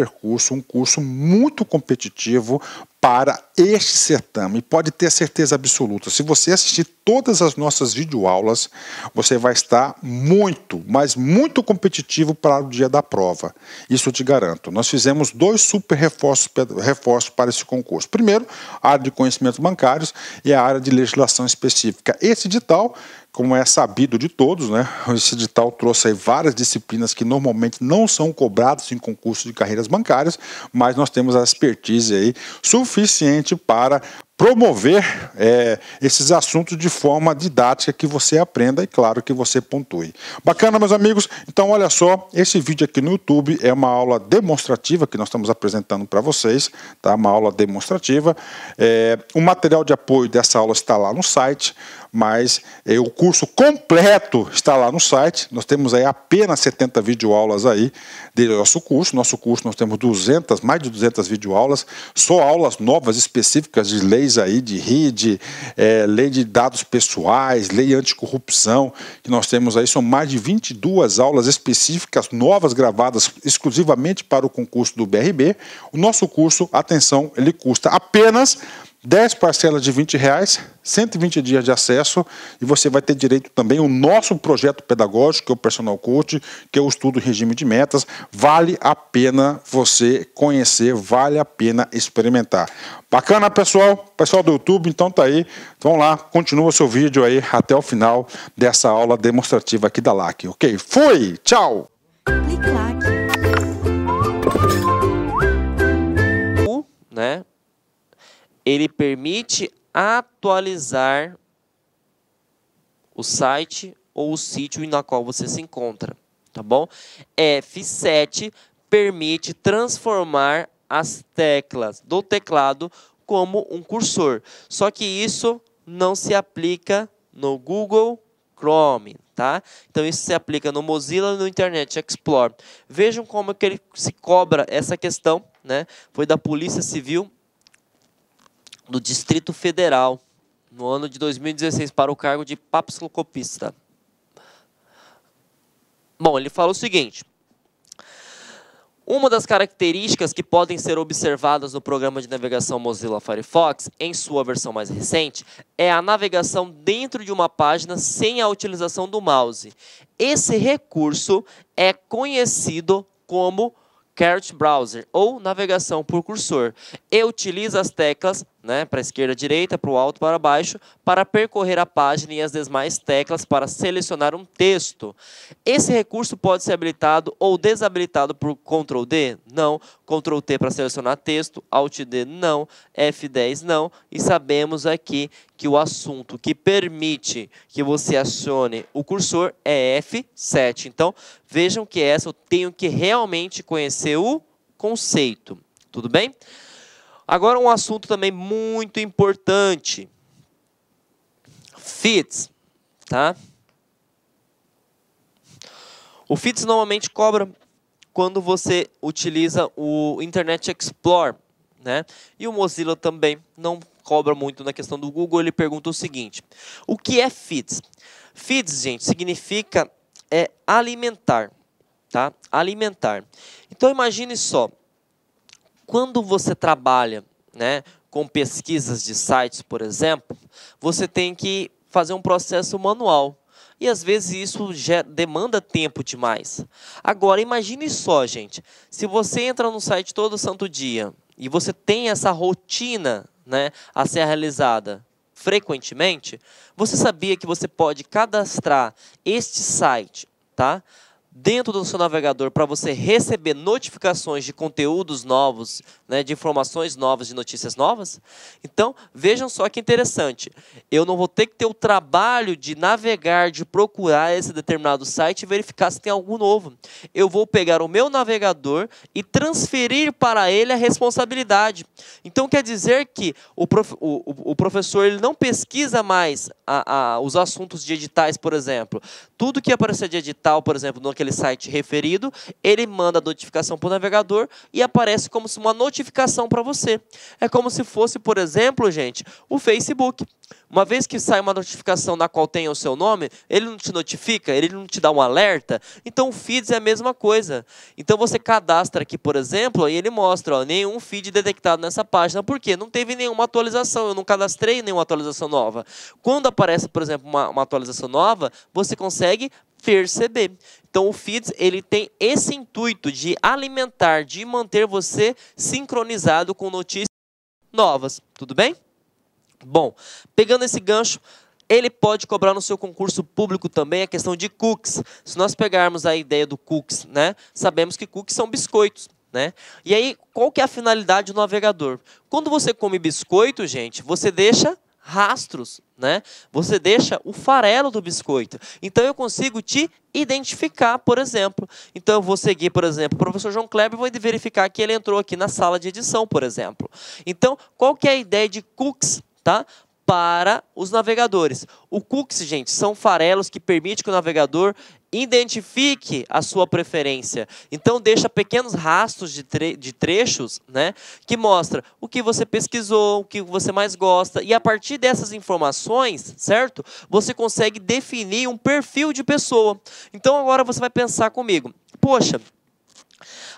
curso, um curso muito competitivo para este certame. Pode ter certeza absoluta, se você assistir todas as nossas videoaulas, você vai estar muito, mas muito competitivo para o dia da prova. Isso eu te garanto. Nós fizemos 2 super reforços para esse concurso. Primeiro, a área de conhecimentos bancários e a área de legislação específica. Esse edital, como é sabido de todos, né? Esse edital trouxe aí várias disciplinas que normalmente não são cobradas em concursos de carreiras bancárias, mas nós temos a expertise aí suficiente para promover esses assuntos de forma didática que você aprenda e, claro, que você pontue. Bacana, meus amigos? Então, olha só, esse vídeo aqui no YouTube é uma aula demonstrativa que nós estamos apresentando para vocês, tá? Uma aula demonstrativa. O material de apoio dessa aula está lá no site, mas o curso completo está lá no site. Nós temos aí apenas 70 videoaulas aí do nosso curso. Nosso curso nós temos mais de 200 videoaulas, só aulas novas específicas de leis aí, de RID, lei de dados pessoais, lei anticorrupção, que nós temos aí, são mais de 22 aulas específicas, novas, gravadas exclusivamente para o concurso do BRB. O nosso curso, atenção, ele custa apenas 10 parcelas de R$20, 120 dias de acesso, e você vai ter direito também ao nosso projeto pedagógico, que é o Personal Coach, que é o estudo regime de metas. Vale a pena você conhecer, vale a pena experimentar. Bacana, pessoal? Pessoal do YouTube, então tá aí. Vamos lá, continua o seu vídeo aí até o final dessa aula demonstrativa aqui da LAC, ok? Fui! Tchau! Né? Ele permite atualizar o site ou o sítio na qual você se encontra, tá bom? F7 permite transformar as teclas do teclado como um cursor. Só que isso não se aplica no Google Chrome, tá? Então isso se aplica no Mozilla e no Internet Explorer. Vejam como é que ele se cobra essa questão, né? Foi da Polícia Civil do Distrito Federal, no ano de 2016, para o cargo de papiloscopista. Bom, ele fala o seguinte: uma das características que podem ser observadas no programa de navegação Mozilla Firefox, em sua versão mais recente, é a navegação dentro de uma página sem a utilização do mouse. Esse recurso é conhecido como Caret Browser, ou navegação por cursor, e utiliza as teclas, né, para a esquerda, direita, para o alto, para baixo, para percorrer a página e as demais teclas para selecionar um texto. Esse recurso pode ser habilitado ou desabilitado por Ctrl D? Não. Ctrl T para selecionar texto, Alt D não, F10 não, e sabemos aqui que o assunto que permite que você acione o cursor é F7. Então, vejam que essa eu tenho que realmente conhecer o conceito. Tudo bem? Agora um assunto também muito importante. FITS, tá? O FITS normalmente cobra quando você utiliza o Internet Explorer, né? E o Mozilla também não cobra muito na questão do Google. Ele pergunta o seguinte: o que é FITS? FITS, gente, significa alimentar, tá? Alimentar. Então imagine só, quando você trabalha, né, com pesquisas de sites, por exemplo, você tem que fazer um processo manual. E às vezes isso demanda tempo demais. Agora, imagine só, gente, se você entra no site todo santo dia e você tem essa rotina, né, a ser realizada frequentemente, você sabia que você pode cadastrar este site, tá, dentro do seu navegador para você receber notificações de conteúdos novos, né, de informações novas, de notícias novas? Então, vejam só que interessante. Eu não vou ter que ter o trabalho de navegar, de procurar esse determinado site e verificar se tem algo novo. Eu vou pegar o meu navegador e transferir para ele a responsabilidade. Então, quer dizer que o professor ele não pesquisa mais os assuntos de editais, por exemplo. Tudo que aparecer de edital, por exemplo, naquele site referido, ele manda a notificação para o navegador e aparece como se uma notificação para você. É como se fosse, por exemplo, gente, o Facebook. Uma vez que sai uma notificação na qual tem o seu nome, ele não te notifica, ele não te dá um alerta. Então o Feeds é a mesma coisa. Então você cadastra aqui, por exemplo, e ele mostra, ó, nenhum feed detectado nessa página. Por quê? Não teve nenhuma atualização, eu não cadastrei nenhuma atualização nova. Quando aparece, por exemplo, uma atualização nova, você consegue perceber. Então o Feeds ele tem esse intuito de alimentar, de manter você sincronizado com notícias novas. Tudo bem? Bom, pegando esse gancho, ele pode cobrar no seu concurso público também a questão de cookies. Se nós pegarmos a ideia do cookies, né, sabemos que cookies são biscoitos, né? E aí, qual que é a finalidade do navegador? Quando você come biscoito, gente, você deixa rastros, né? Você deixa o farelo do biscoito. Então eu consigo te identificar, por exemplo. Então eu vou seguir, por exemplo, o professor João Kleber e vou verificar que ele entrou aqui na sala de edição, por exemplo. Então, qual que é a ideia de cookies, tá? Para os navegadores. O cookies, gente, são farelos que permitem que o navegador identifique a sua preferência. Então, deixa pequenos rastros de trechos, né, que mostra o que você pesquisou, o que você mais gosta. E a partir dessas informações, certo? Você consegue definir um perfil de pessoa. Então, agora você vai pensar comigo. Poxa,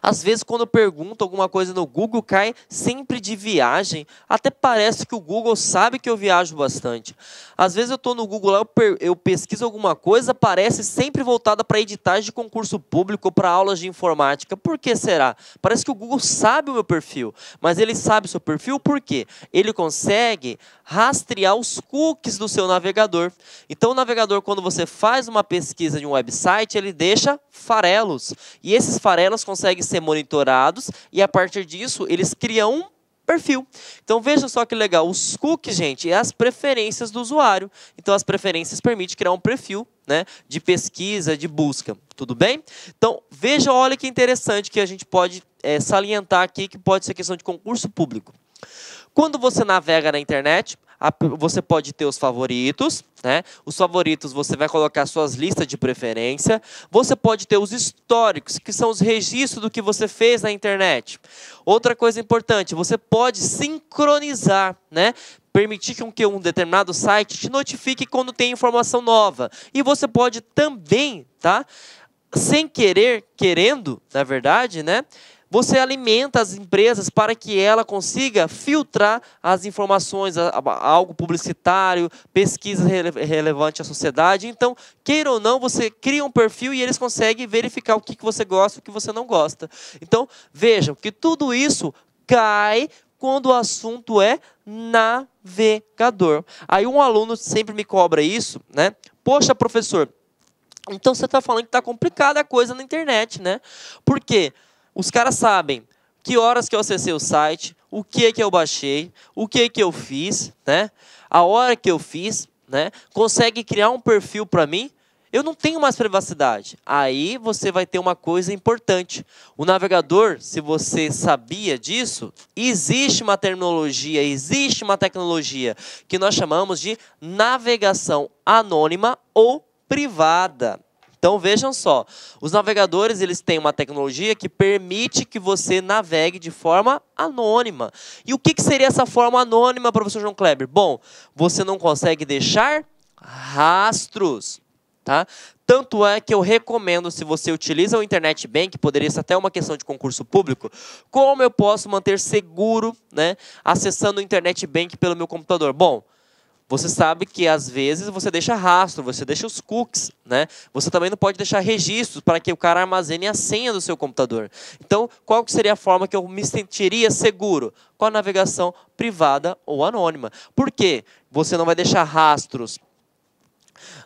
às vezes, quando eu pergunto alguma coisa no Google, cai sempre de viagem. Até parece que o Google sabe que eu viajo bastante. Às vezes, eu estou no Google lá, eu pesquiso alguma coisa, parece sempre voltada para editais de concurso público, para aulas de informática. Por que será? Parece que o Google sabe o meu perfil. Mas ele sabe o seu perfil por quê? Ele consegue rastrear os cookies do seu navegador. Então, o navegador, quando você faz uma pesquisa de um website, ele deixa farelos. E esses farelos conseguem ser monitorados e, a partir disso, eles criam um perfil. Então, veja só que legal. Os cookies, gente, é as preferências do usuário. Então, as preferências permitem criar um perfil, né, de pesquisa, de busca. Tudo bem? Então, veja, olha que interessante que a gente pode salientar aqui, que pode ser questão de concurso público. Quando você navega na internet, você pode ter os favoritos, né? Os favoritos você vai colocar suas listas de preferência. Você pode ter os históricos, que são os registros do que você fez na internet. Outra coisa importante, você pode sincronizar, né? Permitir que um determinado site te notifique quando tem informação nova. E você pode também, tá? Sem querer, querendo, na verdade, né? Você alimenta as empresas para que ela consiga filtrar as informações, algo publicitário, pesquisa relevante à sociedade. Então, queira ou não, você cria um perfil e eles conseguem verificar o que você gosta e o que você não gosta. Então, vejam que tudo isso cai quando o assunto é navegador. Aí um aluno sempre me cobra isso, né? Poxa, professor, então você está falando que está complicada a coisa na internet, né? Por quê? Os caras sabem que horas que eu acessei o site, o que eu baixei, o que eu fiz, né? A hora que eu fiz, né? Consegue criar um perfil para mim. Eu não tenho mais privacidade. Aí você vai ter uma coisa importante. O navegador, se você sabia disso, existe uma terminologia, existe uma tecnologia que nós chamamos de navegação anônima ou privada. Então, vejam só, os navegadores eles têm uma tecnologia que permite que você navegue de forma anônima. E o que seria essa forma anônima, professor João Kleber? Bom, você não consegue deixar rastros, tá? Tanto é que eu recomendo, se você utiliza o Internet Bank, poderia ser até uma questão de concurso público, como eu posso manter seguro, né, acessando o Internet Bank pelo meu computador? Bom, você sabe que, às vezes, você deixa rastro, você deixa os cookies, né? Você também não pode deixar registros para que o cara armazene a senha do seu computador. Então, qual que seria a forma que eu me sentiria seguro? Com a navegação privada ou anônima. Por quê? Você não vai deixar rastros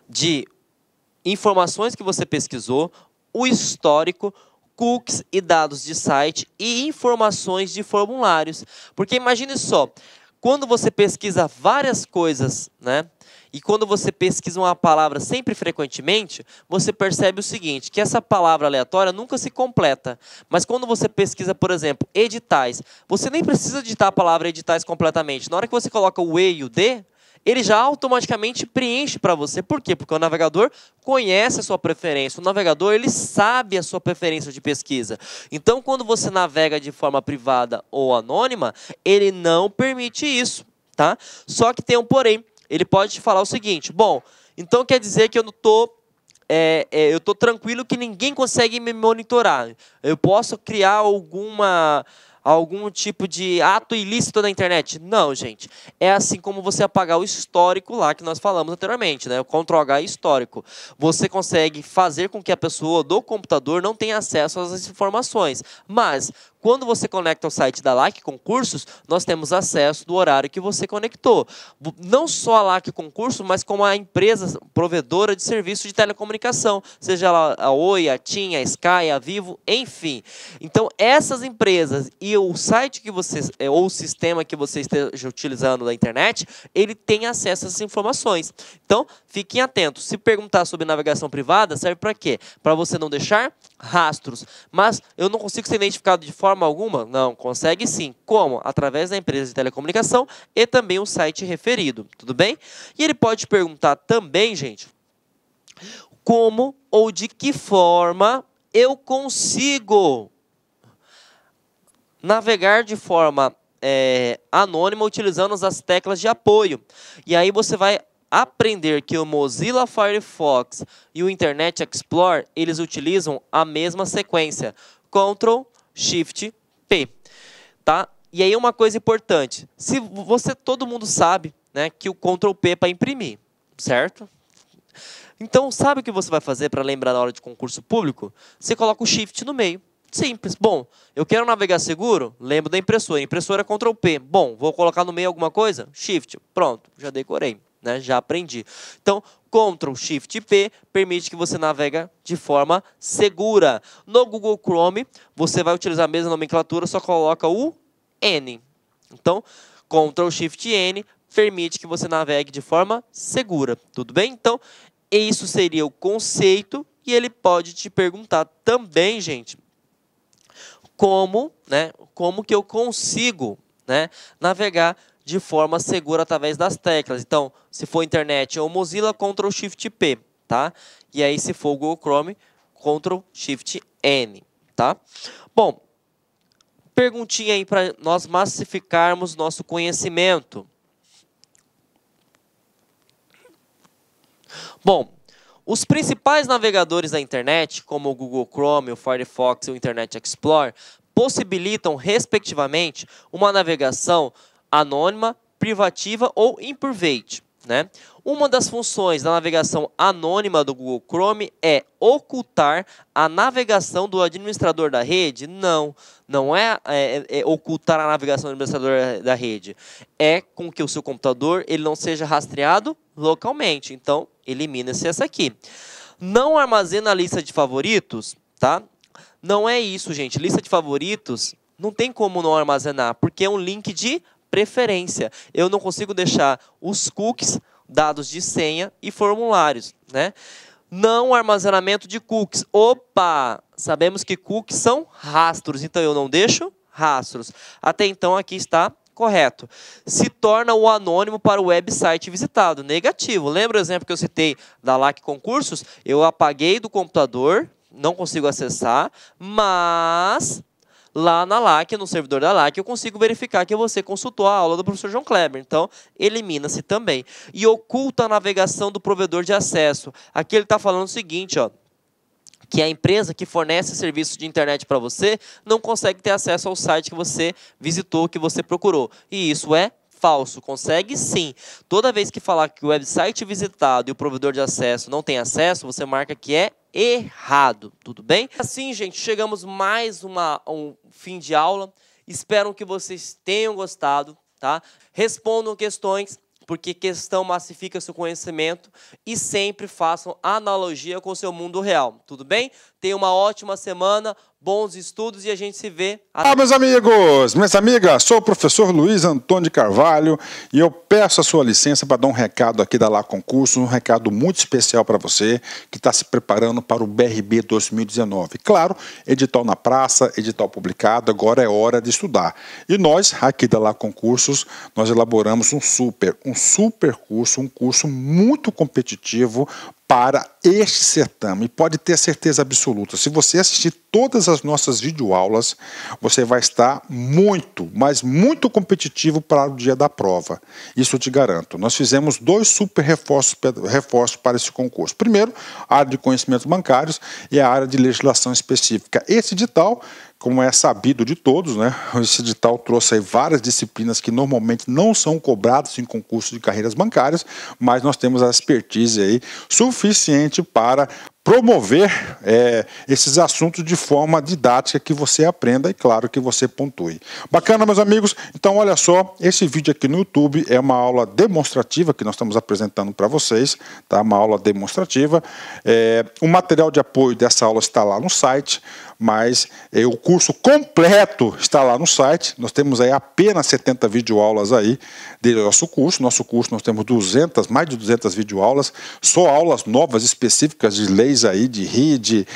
de informações que você pesquisou, o histórico, cookies e dados de site e informações de formulários. Porque imagine só, quando você pesquisa várias coisas, né? E quando você pesquisa uma palavra sempre frequentemente, você percebe o seguinte, que essa palavra aleatória nunca se completa. Mas quando você pesquisa, por exemplo, editais, você nem precisa digitar a palavra editais completamente. Na hora que você coloca o E e o D, ele já automaticamente preenche para você. Por quê? Porque o navegador conhece a sua preferência. O navegador, ele sabe a sua preferência de pesquisa. Então, quando você navega de forma privada ou anônima, ele não permite isso, tá? Só que tem um porém. Ele pode te falar o seguinte, bom, então quer dizer que eu não estou... eu estou tranquilo que ninguém consegue me monitorar. Eu posso criar algum tipo de ato ilícito na internet? Não, gente. É assim como você apagar o histórico lá que nós falamos anteriormente, né? O Ctrl+H histórico. Você consegue fazer com que a pessoa do computador não tenha acesso às informações. Mas, quando você conecta ao site da LAC Concursos, nós temos acesso do horário que você conectou. Não só a LAC Concursos, mas como a empresa provedora de serviço de telecomunicação. Seja ela a Oi, a TIM, a Sky, a Vivo, enfim. Então, essas empresas e o site que você, ou o sistema que você esteja utilizando da internet, ele tem acesso a essas informações. Então, fiquem atentos. Se perguntar sobre navegação privada, serve para quê? Para você não deixar rastros. Mas eu não consigo ser identificado de forma alguma? Não, consegue sim. Como? Através da empresa de telecomunicação e também o site referido. Tudo bem? E ele pode perguntar também, gente, como ou de que forma eu consigo navegar de forma anônima utilizando as teclas de apoio. E aí você vai aprender que o Mozilla Firefox e o Internet Explorer, eles utilizam a mesma sequência, Ctrl, Shift, P, tá? E aí uma coisa importante, todo mundo sabe, né, que o Ctrl P é para imprimir, certo? Então, sabe o que você vai fazer para lembrar na hora de concurso público? Você coloca o Shift no meio. Simples. Bom, eu quero navegar seguro? Lembro da impressora. Impressora é Ctrl P. Bom, vou colocar no meio alguma coisa? Shift. Pronto, já decorei, né? Já aprendi. Então, Ctrl Shift P permite que você navegue de forma segura. No Google Chrome, você vai utilizar a mesma nomenclatura, só coloca o N. Então, Ctrl Shift N permite que você navegue de forma segura. Tudo bem? Então, isso seria o conceito e ele pode te perguntar também, gente, como que eu consigo, né, navegar de forma segura através das teclas. Então, se for internet ou Mozilla, Ctrl Shift P, tá? E aí, se for Google Chrome, Ctrl Shift N, tá? Bom, perguntinha aí para nós massificarmos nosso conhecimento. Bom, os principais navegadores da internet, como o Google Chrome, o Firefox e o Internet Explorer, possibilitam, respectivamente, uma navegação anônima, privativa ou in-private, né? Uma das funções da navegação anônima do Google Chrome é ocultar a navegação do administrador da rede? Não, não é ocultar a navegação do administrador da rede. É com que o seu computador ele não seja rastreado localmente. Então, elimina-se essa aqui. Não armazena a lista de favoritos, tá? Não é isso, gente. Lista de favoritos não tem como não armazenar, porque é um link de preferência. Eu não consigo deixar os cookies, dados de senha e formulários, né? Não armazenamento de cookies. Opa! Sabemos que cookies são rastros, então eu não deixo rastros. Até então aqui está correto. Se torna o anônimo para o website visitado. Negativo. Lembra o exemplo que eu citei da LAC Concursos? Eu apaguei do computador, não consigo acessar, mas lá na LAC, no servidor da LAC, eu consigo verificar que você consultou a aula do professor João Kleber. Então, elimina-se também. E oculta a navegação do provedor de acesso. Aqui ele está falando o seguinte, ó, que a empresa que fornece serviço de internet para você não consegue ter acesso ao site que você visitou, que você procurou. E isso é falso. Consegue sim. Toda vez que falar que o website visitado e o provedor de acesso não tem acesso, você marca que é errado. Tudo bem? Assim, gente, chegamos mais um fim de aula. Espero que vocês tenham gostado, tá? Respondam questões, porque questão massifica seu conhecimento, e sempre façam analogia com o seu mundo real. Tudo bem? Tenha uma ótima semana, bons estudos e a gente se vê. Olá, meus amigos, minhas amigas, sou o professor Luiz Antônio de Carvalho e eu peço a sua licença para dar um recado aqui da Lá Concurso, um recado muito especial para você que está se preparando para o BRB 2019. Claro, edital na praça, edital publicado, agora é hora de estudar. E nós, aqui da Lá Concursos, nós elaboramos um super curso, um curso muito competitivo para este certame. Pode ter certeza absoluta, se você assistir todas as nossas videoaulas, você vai estar muito, mas muito competitivo para o dia da prova. Isso eu te garanto. Nós fizemos 2 super reforços para esse concurso. Primeiro, a área de conhecimentos bancários e a área de legislação específica. Esse edital, como é sabido de todos, né? Esse edital trouxe aí várias disciplinas que normalmente não são cobradas em concurso de carreiras bancárias, mas nós temos a expertise aí suficiente para promover esses assuntos de forma didática que você aprenda e, claro, que você pontue. Bacana, meus amigos? Então, olha só, esse vídeo aqui no YouTube é uma aula demonstrativa que nós estamos apresentando para vocês, tá? Uma aula demonstrativa. O material de apoio dessa aula está lá no site, mas o curso completo está lá no site. Nós temos aí apenas 70 videoaulas aí do nosso curso. Nosso curso nós temos mais de 200 videoaulas, só aulas novas específicas de leis aí, de RID,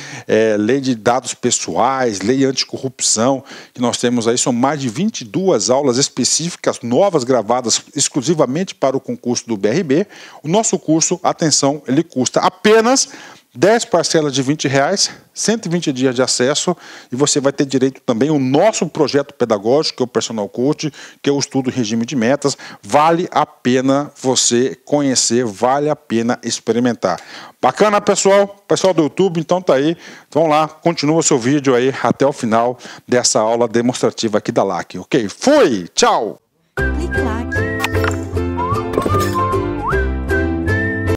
lei de dados pessoais, lei anticorrupção, que nós temos aí, são mais de 22 aulas específicas, novas, gravadas exclusivamente para o concurso do BRB. O nosso curso, atenção, ele custa apenas 10 parcelas de R$20, 120 dias de acesso, e você vai ter direito também ao nosso projeto pedagógico, que é o Personal Coach, que é o estudo em regime de metas. Vale a pena você conhecer, vale a pena experimentar. Bacana, pessoal? Pessoal do YouTube, então tá aí. Vamos lá, continua o seu vídeo aí até o final dessa aula demonstrativa aqui da LAC, ok? Fui! Tchau!